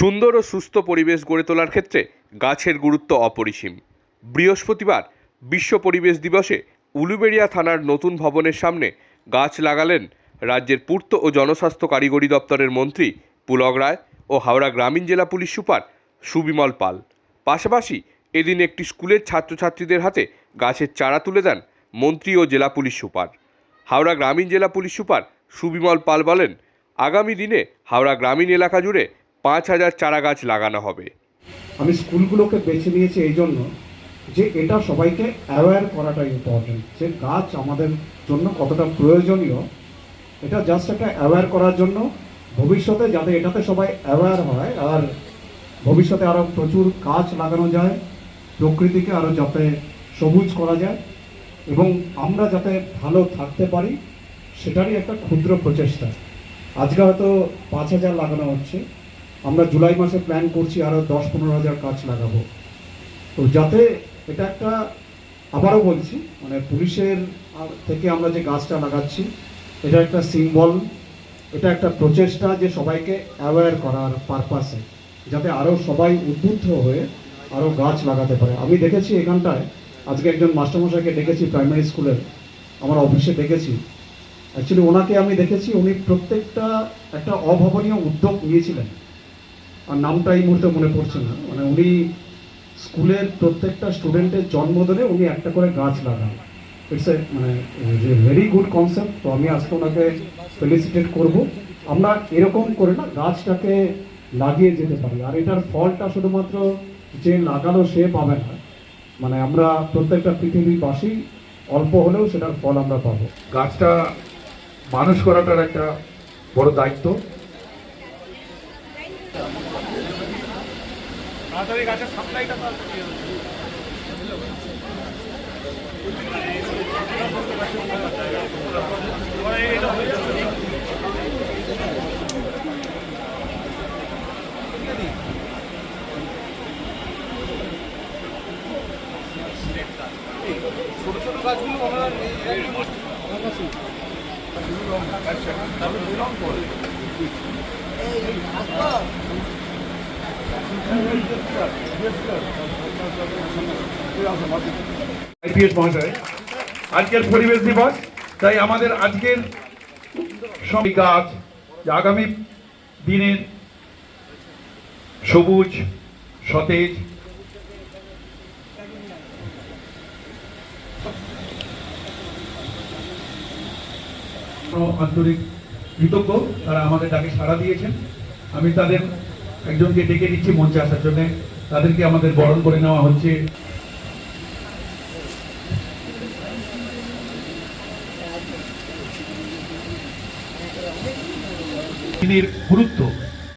সুন্দর ও সুস্থ পরিবেশ গড়ে তোলার ক্ষেত্রে গাছের গুরুত্ব অপরিসীম। বৃহস্পতিবার বিশ্ব পরিবেশ দিবসে উলুবেড়িয়া থানার নতুন ভবনের সামনে গাছ লাগালেন রাজ্যের পূর্ত ও জনস্বাস্থ্য কারিগরি দপ্তরের মন্ত্রী পুলক রায় ও হাওড়া গ্রামীণ জেলা পুলিশ সুপার সুবিমল পাল। পাশাপাশি এদিন একটি স্কুলের ছাত্রছাত্রীদের হাতে গাছের চারা তুলে দেন মন্ত্রী ও জেলা পুলিশ সুপার। হাওড়া গ্রামীণ জেলা পুলিশ সুপার সুবিমল পাল বলেন, আগামী দিনে হাওড়া গ্রামীণ এলাকা জুড়ে 5,000 চারা গাছ লাগানো হবে। আমি স্কুলগুলোকে বেছে নিয়েছি এই জন্য যে এটা সবাইকে অ্যাওয়্যার করাটা ইম্পর্টেন্ট, যে গাছ আমাদের জন্য কতটা প্রয়োজনীয়। এটা জাস্ট একটা অ্যাওয়্যার করার জন্য, ভবিষ্যতে যাতে এটাতে সবাই অ্যাওয়্যার হয় আর ভবিষ্যতে আরও প্রচুর গাছ লাগানো যায়, প্রকৃতিকে আরও যাতে সবুজ করা যায় এবং আমরা যাতে ভালো থাকতে পারি, সেটারই একটা ক্ষুদ্র প্রচেষ্টা। আজকে হয়তো 5,000 লাগানো হচ্ছে, আমরা জুলাই মাসে প্ল্যান করছি আরও 10-15,000 গাছ লাগাবো। তো যাতে এটা একটা, আবারও বলছি, মানে পুলিশের থেকে আমরা যে গাছটা লাগাচ্ছি এটা একটা সিম্বল, এটা একটা প্রচেষ্টা যে সবাইকে অ্যাওয়্যার করার পারপাসে, যাতে আরও সবাই উদ্বুদ্ধ হয়ে আরও গাছ লাগাতে পারে। আমি দেখেছি এখানটায় আজকে একজন মাস্টারমশাইকে ডেকেছি, প্রাইমারি স্কুলের আমার অফিসে ডেকেছি। অ্যাকচুয়ালি ওনাকে আমি দেখেছি, উনি প্রত্যেকটা একটা অভাবনীয় উদ্যোগ নিয়েছিলেন, আর নামটা এই মুহূর্তে মনে পড়ছে না। মানে উনি স্কুলের প্রত্যেকটা স্টুডেন্টের জন্মদিনে উনি একটা করে গাছ লাগান। ইটস এ মানে ভেরি গুড কনসেপ্ট। তো আমি আজকে ওনাকে ফেলিসিটেট করব। আমরা এরকম করে না গাছটাকে লাগিয়ে যেতে পারি, আর এটার ফলটা শুধুমাত্র যে লাগালো সে পাবে না, মানে আমরা প্রত্যেকটা পৃথিবীবাসী অল্প হলেও সেটার ফল আমরা পাবো। গাছটা মানুষ করাটার একটা বড় দায়িত্ব। ছোট ছোট গাছগুলো আমরা আইপিএস মহাশয়, আজকের পরিবেশ দিবস, তাই আমাদের আজকের সব গাছ আগামী দিনের সবুজ সতেজ আন্তরিক কৃতজ্ঞ, তারা আমাদের ডাকে সাড়া দিয়েছেন। আমি তাদের একজনকে ডেকে দিচ্ছি মঞ্চে আসার জন্য, তাদেরকে আমাদের বরণ করে নেওয়া হচ্ছে। দিনের গুরুত্ব